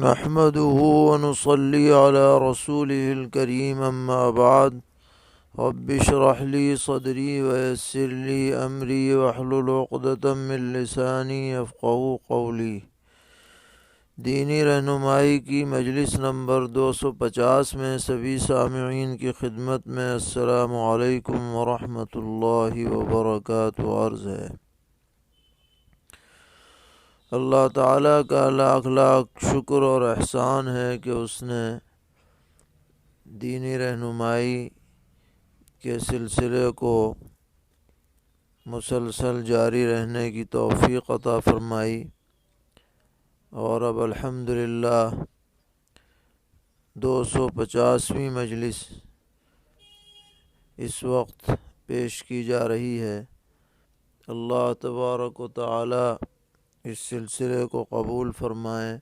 نحمده ونصلي على رسوله الكريم أما بعد رب اشرح لي صدري ويسر لي أمري واحلل عقدة من لساني يفقهوا قولي۔ دینی رہنمائی کی مجلس نمبر 250 میں سبھی سامعین کی خدمت میں السلام علیکم ورحمۃ اللہ وبرکاتہ عرض ہے۔ اللہ تعالیٰ کا لاکھ لاکھ شکر اور احسان ہے کہ اس نے دینی رہنمائی کے سلسلے کو مسلسل جاری رہنے کی توفیق عطا فرمائی، اور اب الحمدللہ 250ویں مجلس اس وقت پیش کی جا رہی ہے۔ اللہ تبارک و تعالی اس سلسلے کو قبول فرمائیں،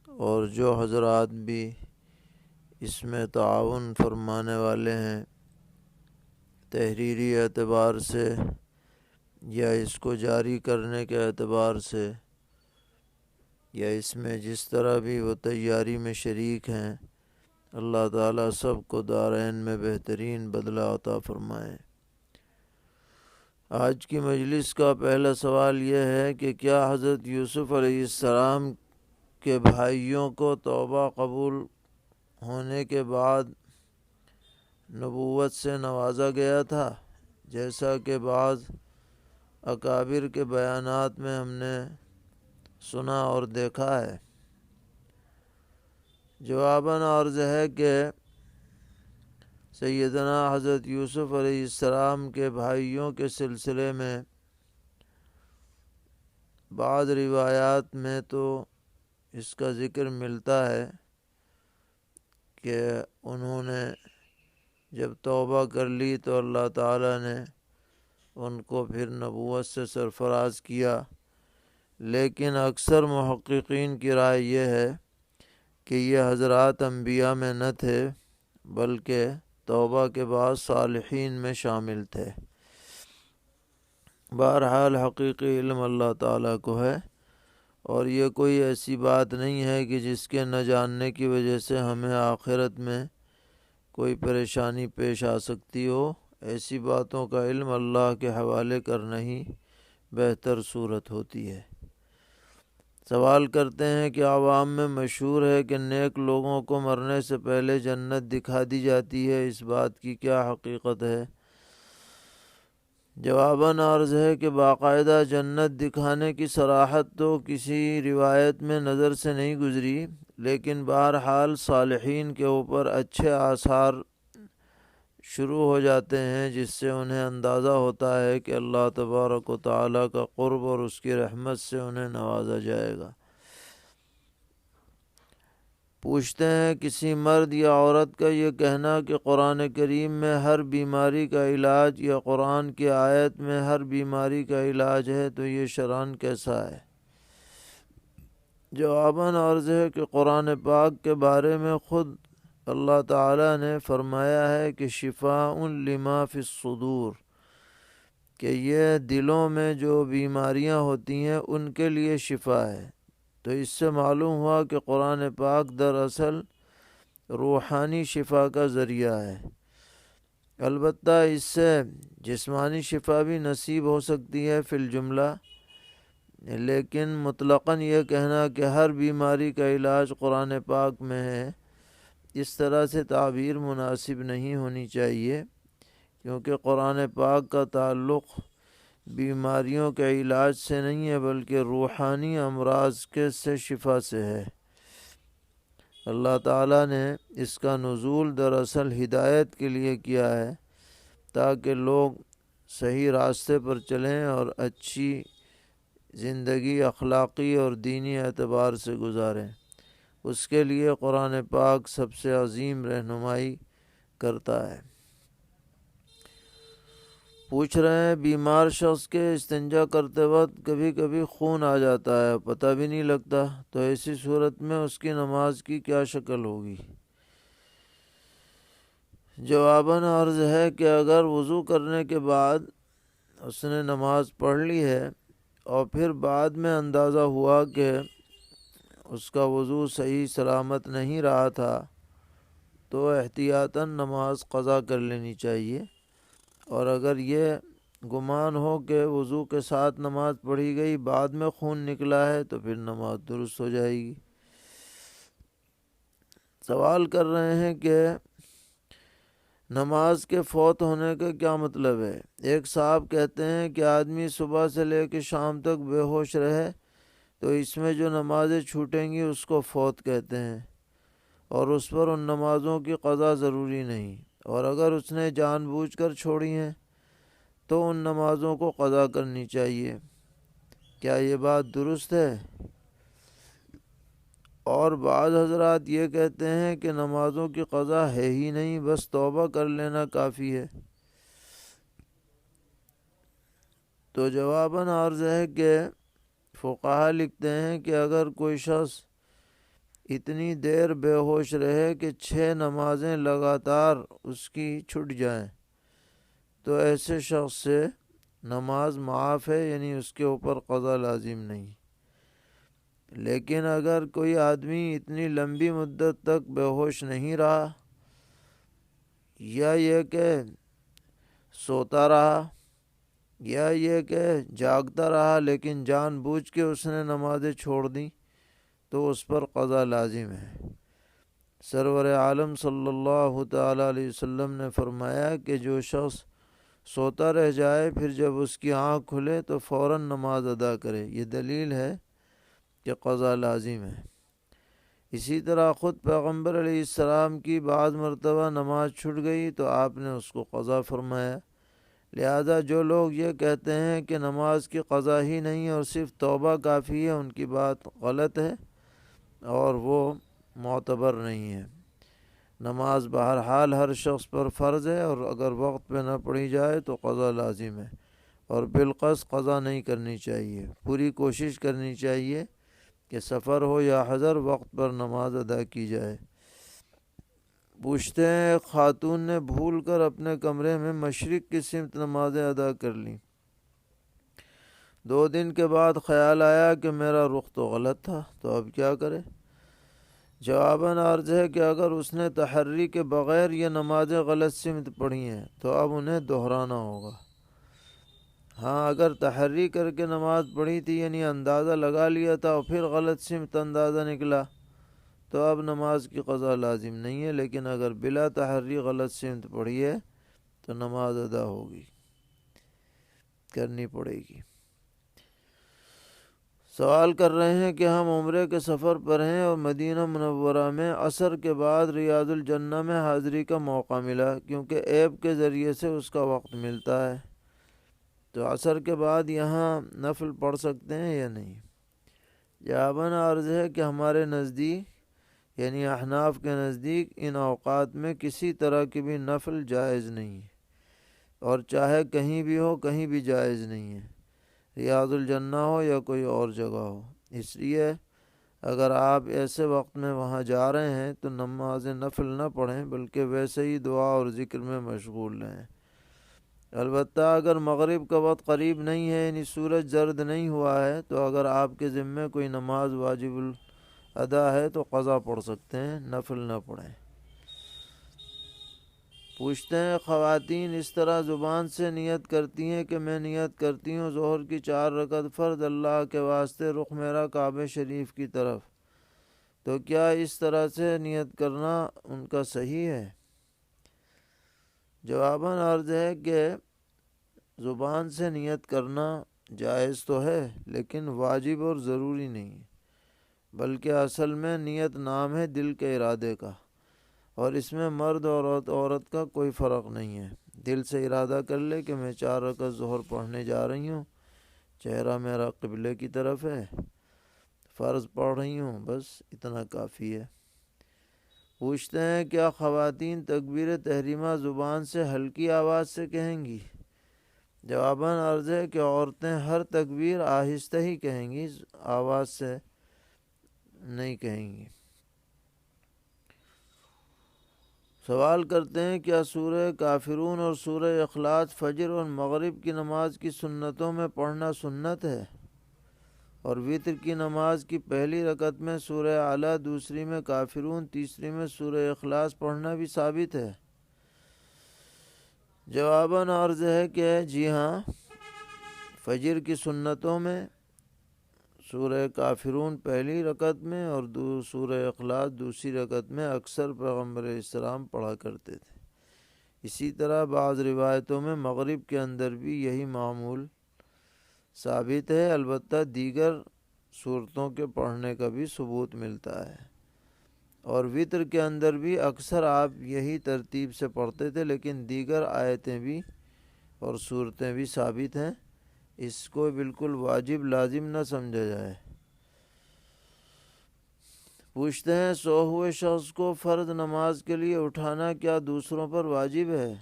اور جو حضرات بھی اس میں تعاون فرمانے والے ہیں تحریری اعتبار سے یا اس کو جاری کرنے کے اعتبار سے، یا اس میں جس طرح بھی وہ تیاری میں شریک ہیں، اللہ تعالیٰ سب کو دارین میں بہترین بدلہ عطا فرمائیں۔ آج کی مجلس کا پہلا سوال یہ ہے کہ کیا حضرت یوسف علیہ السلام کے بھائیوں کو توبہ قبول ہونے کے بعد نبوت سے نوازا گیا تھا، جیسا کہ بعض اکابر کے بیانات میں ہم نے سنا اور دیکھا ہے؟ جواباً عرض ہے کہ سیدنا حضرت یوسف علیہ السلام کے بھائیوں کے سلسلے میں بعض روایات میں تو اس کا ذکر ملتا ہے کہ انہوں نے جب توبہ کر لی تو اللہ تعالیٰ نے ان کو پھر نبوت سے سرفراز کیا، لیکن اکثر محققین کی رائے یہ ہے کہ یہ حضرات انبیاء میں نہ تھے، بلکہ توبہ کے بعد صالحین میں شامل تھے۔ بہرحال حقیقی علم اللہ تعالیٰ کو ہے، اور یہ کوئی ایسی بات نہیں ہے کہ جس کے نہ جاننے کی وجہ سے ہمیں آخرت میں کوئی پریشانی پیش آ سکتی ہو۔ ایسی باتوں کا علم اللہ کے حوالے کرنا ہی بہتر صورت ہوتی ہے۔ سوال کرتے ہیں کہ عوام میں مشہور ہے کہ نیک لوگوں کو مرنے سے پہلے جنت دکھا دی جاتی ہے، اس بات کی کیا حقیقت ہے؟ جواباً عرض ہے کہ باقاعدہ جنت دکھانے کی صراحت تو کسی روایت میں نظر سے نہیں گزری، لیکن بہرحال صالحین کے اوپر اچھے آثار شروع ہو جاتے ہیں، جس سے انہیں اندازہ ہوتا ہے کہ اللہ تبارک و تعالیٰ کا قرب اور اس کی رحمت سے انہیں نوازا جائے گا۔ پوچھتے ہیں کسی مرد یا عورت کا یہ کہنا کہ قرآن کریم میں ہر بیماری کا علاج یا قرآن کی آیت میں ہر بیماری کا علاج ہے تو یہ شرعاً کیسا ہے؟ جواباً عرض ہے کہ قرآن پاک کے بارے میں خود اللہ تعالیٰ نے فرمایا ہے کہ شفاء لما فی الصدور، کہ یہ دلوں میں جو بیماریاں ہوتی ہیں ان کے لیے شفا ہے۔ تو اس سے معلوم ہوا کہ قرآن پاک دراصل روحانی شفا کا ذریعہ ہے۔ البتہ اس سے جسمانی شفا بھی نصیب ہو سکتی ہے فی الجملہ، لیکن مطلقاً یہ کہنا کہ ہر بیماری کا علاج قرآن پاک میں ہے، اس طرح سے تعبیر مناسب نہیں ہونی چاہیے، کیونکہ قرآن پاک کا تعلق بیماریوں کے علاج سے نہیں ہے بلکہ روحانی امراض کے سے شفا سے ہے۔ اللہ تعالیٰ نے اس کا نزول دراصل ہدایت کے لیے کیا ہے، تاکہ لوگ صحیح راستے پر چلیں اور اچھی زندگی اخلاقی اور دینی اعتبار سے گزاریں۔ اس کے لیے قرآن پاک سب سے عظیم رہنمائی کرتا ہے۔ پوچھ رہے ہیں بیمار شخص کے استنجا کرتے وقت کبھی کبھی خون آ جاتا ہے، پتہ بھی نہیں لگتا، تو ایسی صورت میں اس کی نماز کی کیا شکل ہوگی؟ جواباً عرض ہے کہ اگر وضو کرنے کے بعد اس نے نماز پڑھ لی ہے اور پھر بعد میں اندازہ ہوا کہ اس کا وضو صحیح سلامت نہیں رہا تھا تو احتیاطاً نماز قضا کر لینی چاہیے، اور اگر یہ گمان ہو کہ وضو کے ساتھ نماز پڑھی گئی بعد میں خون نکلا ہے تو پھر نماز درست ہو جائے گی۔ سوال کر رہے ہیں کہ نماز کے فوت ہونے کا کیا مطلب ہے؟ ایک صاحب کہتے ہیں کہ آدمی صبح سے لے کے شام تک بے ہوش رہے تو اس میں جو نمازیں چھوٹیں گی اس کو فوت کہتے ہیں، اور اس پر ان نمازوں کی قضا ضروری نہیں، اور اگر اس نے جان بوجھ کر چھوڑی ہیں تو ان نمازوں کو قضا کرنی چاہیے۔ کیا یہ بات درست ہے؟ اور بعض حضرات یہ کہتے ہیں کہ نمازوں کی قضا ہے ہی نہیں، بس توبہ کر لینا کافی ہے۔ تو جواباً عرض ہے کہ فقہا لکھتے ہیں کہ اگر کوئی شخص اتنی دیر بے ہوش رہے کہ 6 نمازیں لگاتار اس کی چھٹ جائیں تو ایسے شخص سے نماز معاف ہے، یعنی اس کے اوپر قضا لازم نہیں۔ لیکن اگر کوئی آدمی اتنی لمبی مدت تک بے ہوش نہیں رہا، یا یہ کہ سوتا رہا، یا یہ کہ جاگتا رہا لیکن جان بوجھ کے اس نے نمازیں چھوڑ دیں تو اس پر قضا لازم ہے۔ سرور عالم صلی اللہ تعالیٰ علیہ وسلم نے فرمایا کہ جو شخص سوتا رہ جائے پھر جب اس کی آنکھ کھلے تو فوراً نماز ادا کرے، یہ دلیل ہے کہ قضا لازم ہے۔ اسی طرح خود پیغمبر علیہ السلام کی بعض مرتبہ نماز چھوٹ گئی تو آپ نے اس کو قضا فرمایا۔ لہذا جو لوگ یہ کہتے ہیں کہ نماز کی قضا ہی نہیں اور صرف توبہ کافی ہے، ان کی بات غلط ہے اور وہ معتبر نہیں ہے۔ نماز بہرحال ہر شخص پر فرض ہے، اور اگر وقت پہ نہ پڑھی جائے تو قضا لازم ہے، اور بالقصد قضا نہیں کرنی چاہیے۔ پوری کوشش کرنی چاہیے کہ سفر ہو یا حضر وقت پر نماز ادا کی جائے۔ پوچھتے ہیں ایک خاتون نے بھول کر اپنے کمرے میں مشرق کی سمت نمازیں ادا کر لیں۔ 2 دن کے بعد خیال آیا کہ میرا رخ تو غلط تھا، تو اب کیا کرے؟ جواباً عرض ہے کہ اگر اس نے تحری کے بغیر یہ نمازیں غلط سمت پڑھی ہیں تو اب انہیں دہرانا ہوگا۔ ہاں، اگر تحری کر کے نماز پڑھی تھی، یعنی اندازہ لگا لیا تھا اور پھر غلط سمت اندازہ نکلا، تو اب نماز کی قضا لازم نہیں ہے، لیکن اگر بلا تحری غلط سمت پڑھی ہے تو نماز ادا ہوگی، کرنی پڑے گی۔ سوال کر رہے ہیں کہ ہم عمرے کے سفر پر ہیں اور مدینہ منورہ میں عصر کے بعد ریاض الجنہ میں حاضری کا موقع ملا، کیونکہ ایپ کے ذریعے سے اس کا وقت ملتا ہے، تو عصر کے بعد یہاں نفل پڑھ سکتے ہیں یا نہیں؟ جواباً عرض ہے کہ ہمارے نزدیک، یعنی احناف کے نزدیک، ان اوقات میں کسی طرح کی بھی نفل جائز نہیں ہے، اور چاہے کہیں بھی ہو، کہیں بھی جائز نہیں ہے، ریاض الجنہ ہو یا کوئی اور جگہ ہو۔ اس لیے اگر آپ ایسے وقت میں وہاں جا رہے ہیں تو نماز نفل نہ پڑھیں، بلکہ ویسے ہی دعا اور ذکر میں مشغول رہیں۔ البتہ اگر مغرب کا وقت قریب نہیں ہے، یعنی سورج زرد نہیں ہوا ہے، تو اگر آپ کے ذمے کوئی نماز واجب الادا ہے تو قضا پڑھ سکتے ہیں، نفل نہ پڑھیں۔ پوچھتے ہیں خواتین اس طرح زبان سے نیت کرتی ہیں کہ میں نیت کرتی ہوں ظہر کی 4 رکعت فرض، اللہ کے واسطے رخ میرا کعبہ شریف کی طرف، تو کیا اس طرح سے نیت کرنا ان کا صحیح ہے؟ جواباً عرض ہے کہ زبان سے نیت کرنا جائز تو ہے، لیکن واجب اور ضروری نہیں، بلکہ اصل میں نیت نام ہے دل کے ارادے کا، اور اس میں مرد اور عورت کا کوئی فرق نہیں ہے۔ دل سے ارادہ کر لے کہ میں 4 رکعت ظہر پڑھنے جا رہی ہوں، چہرہ میرا قبلے کی طرف ہے، فرض پڑھ رہی ہوں، بس اتنا کافی ہے۔ پوچھتے ہیں کیا خواتین تکبیر تحریمہ زبان سے ہلکی آواز سے کہیں گی؟ جواباً عرض ہے کہ عورتیں ہر تکبیر آہستہ ہی کہیں گی، آواز سے نہیں کہیں گی۔ سوال کرتے ہیں کیا سورہ کافرون اور سورہ اخلاص فجر اور مغرب کی نماز کی سنتوں میں پڑھنا سنت ہے؟ اور وطر کی نماز کی پہلی رکعت میں سورہ اعلیٰ، دوسری میں کافرون، تیسری میں سورہ اخلاص پڑھنا بھی ثابت ہے۔ جواباً عرض ہے کہ جی ہاں، فجر کی سنتوں میں سورہ کافرون پہلی رکعت میں اور سورہ اخلاص دوسری رکعت میں اکثر پیغمبر اسلام پڑھا کرتے تھے۔ اسی طرح بعض روایتوں میں مغرب کے اندر بھی یہی معمول ثابت ہے، البتہ دیگر صورتوں کے پڑھنے کا بھی ثبوت ملتا ہے، اور وطر کے اندر بھی اکثر آپ یہی ترتیب سے پڑھتے تھے، لیکن دیگر آیتیں بھی اور صورتیں بھی ثابت ہیں، اس کو بالکل واجب لازم نہ سمجھا جائے۔ پوچھتے ہیں سو ہوئے شخص کو فرض نماز کے لیے اٹھانا کیا دوسروں پر واجب ہے؟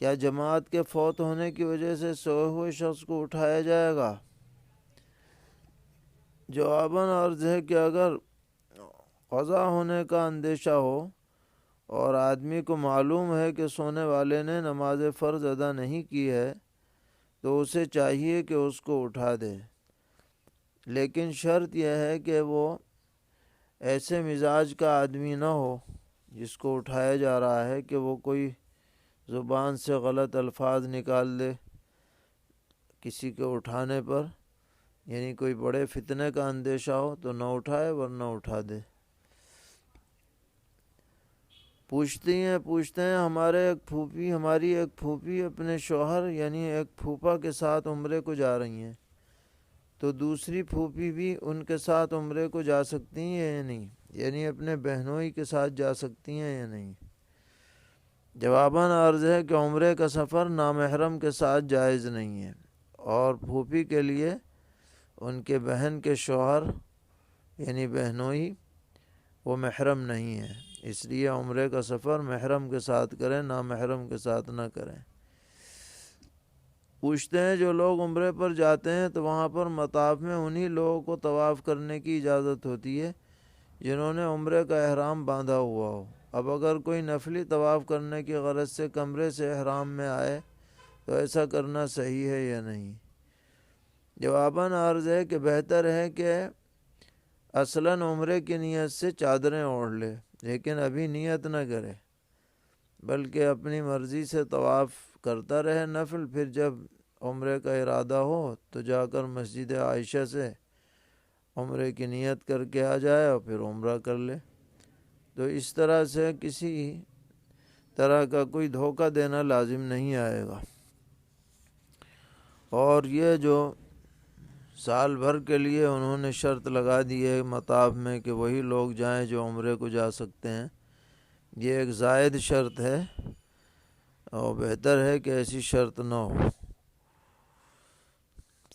کیا جماعت کے فوت ہونے کی وجہ سے سوئے ہوئے شخص کو اٹھایا جائے گا؟ جواباً عرض ہے کہ اگر قضا ہونے کا اندیشہ ہو اور آدمی کو معلوم ہے کہ سونے والے نے نماز فرض ادا نہیں کی ہے تو اسے چاہیے کہ اس کو اٹھا دے، لیکن شرط یہ ہے کہ وہ ایسے مزاج کا آدمی نہ ہو جس کو اٹھایا جا رہا ہے کہ وہ کوئی زبان سے غلط الفاظ نکال دے کسی کے اٹھانے پر، یعنی کوئی بڑے فتنے کا اندیشہ ہو تو نہ اٹھائے ورنہ اٹھا دے۔ پوچھتے ہیں ہماری ایک پھوپھی اپنے شوہر یعنی ایک پھوپھا کے ساتھ عمرے کو جا رہی ہیں، تو دوسری پھوپھی بھی ان کے ساتھ عمرے کو جا سکتی ہیں یا نہیں؟ یعنی اپنے بہنوئی کے ساتھ جا سکتی ہیں یا نہیں؟ جواباً عرض ہے کہ عمرے کا سفر نامحرم کے ساتھ جائز نہیں ہے، اور پھوپھی کے لیے ان کے بہن کے شوہر یعنی بہنوئی وہ محرم نہیں ہے، اس لیے عمرے کا سفر محرم کے ساتھ کریں، نامحرم کے ساتھ نہ کریں۔ پوچھتے ہیں جو لوگ عمرے پر جاتے ہیں تو وہاں پر مطاف میں انہی لوگوں کو طواف کرنے کی اجازت ہوتی ہے جنہوں نے عمرے کا احرام باندھا ہوا ہو۔ اب اگر کوئی نفلی طواف کرنے کی غرض سے کمرے سے احرام میں آئے تو ایسا کرنا صحیح ہے یا نہیں؟ جواباً عرض ہے کہ بہتر ہے کہ اصلاً عمرے کی نیت سے چادریں اوڑھ لے، لیکن ابھی نیت نہ کرے بلکہ اپنی مرضی سے طواف کرتا رہے نفل، پھر جب عمرے کا ارادہ ہو تو جا کر مسجد عائشہ سے عمرے کی نیت کر کے آ جائے اور پھر عمرہ کر لے۔ تو اس طرح سے کسی طرح کا کوئی دھوکہ دینا لازم نہیں آئے گا۔ اور یہ جو سال بھر کے لیے انہوں نے شرط لگا دی ہے مطاف میں کہ وہی لوگ جائیں جو عمرے کو جا سکتے ہیں، یہ ایک زائد شرط ہے اور بہتر ہے کہ ایسی شرط نہ ہو۔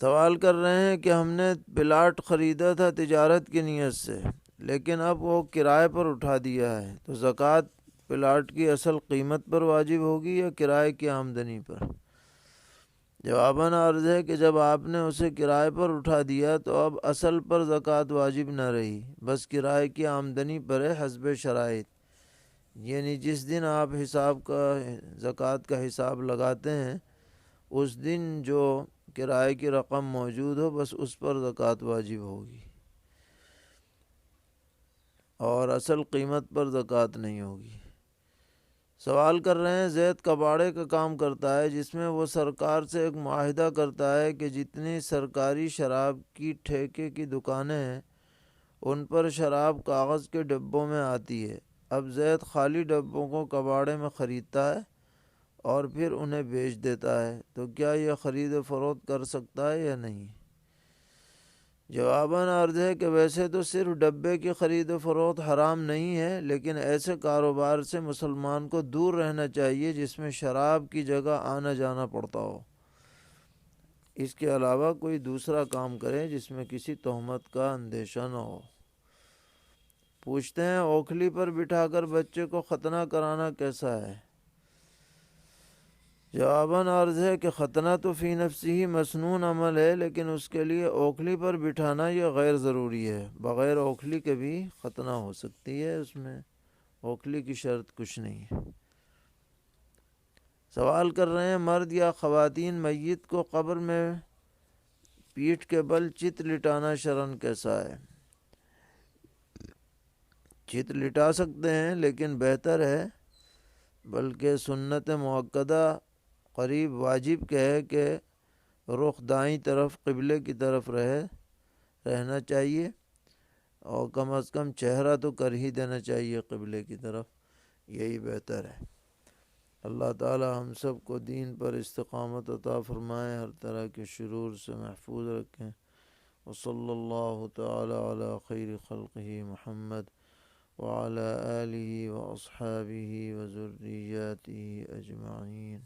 سوال کر رہے ہیں کہ ہم نے پلاٹ خریدا تھا تجارت کی نیت سے، لیکن اب وہ کرائے پر اٹھا دیا ہے، تو زکوٰۃ پلاٹ کی اصل قیمت پر واجب ہوگی یا کرائے کی آمدنی پر؟ جواباً عرض ہے کہ جب آپ نے اسے کرائے پر اٹھا دیا تو اب اصل پر زکوٰۃ واجب نہ رہی، بس کرائے کی آمدنی پر ہے حسب شرائط، یعنی جس دن آپ زکوٰۃ کا حساب لگاتے ہیں اس دن جو کرائے کی رقم موجود ہو بس اس پر زکوٰۃ واجب ہوگی، اور اصل قیمت پر زکوٰۃ نہیں ہوگی۔ سوال کر رہے ہیں زید کباڑے کا کام کرتا ہے جس میں وہ سرکار سے ایک معاہدہ کرتا ہے کہ جتنی سرکاری شراب کی ٹھیکے کی دکانیں ہیں ان پر شراب کاغذ کے ڈبوں میں آتی ہے۔ اب زید خالی ڈبوں کو کباڑے میں خریدتا ہے اور پھر انہیں بیچ دیتا ہے، تو کیا یہ خرید و فروخت کر سکتا ہے یا نہیں؟ جواباً عرض ہے کہ ویسے تو صرف ڈبے کی خرید و فروخت حرام نہیں ہے، لیکن ایسے کاروبار سے مسلمان کو دور رہنا چاہیے جس میں شراب کی جگہ آنا جانا پڑتا ہو۔ اس کے علاوہ کوئی دوسرا کام کرے جس میں کسی تہمت کا اندیشہ نہ ہو۔ پوچھتے ہیں اوکھلی پر بٹھا کر بچے کو ختنہ کرانا کیسا ہے؟ جواباً عرض ہے کہ ختنہ تو فی نفسی ہی مسنون عمل ہے، لیکن اس کے لیے اوکھلی پر بٹھانا یہ غیر ضروری ہے، بغیر اوکھلی کے بھی ختنہ ہو سکتی ہے، اس میں اوکھلی کی شرط کچھ نہیں ہے۔ سوال کر رہے ہیں مرد یا خواتین میت کو قبر میں پیٹھ کے بل چت لٹانا شرعاً کیسا ہے؟ چت لٹا سکتے ہیں لیکن بہتر ہے، بلکہ سنت مؤکدہ قریب واجب کہ ہے کہ رخ دائیں طرف قبلے کی طرف رہنا چاہیے، اور کم از کم چہرہ تو کر ہی دینا چاہیے قبلے کی طرف، یہی بہتر ہے۔ اللہ تعالی ہم سب کو دین پر استقامت عطا فرمائے، ہر طرح کے شرور سے محفوظ رکھیں۔ وصلی اللہ تعالی علی خیر خلقہ محمد وعلی آلہ واصحابہ وذریاتہ اجمعین۔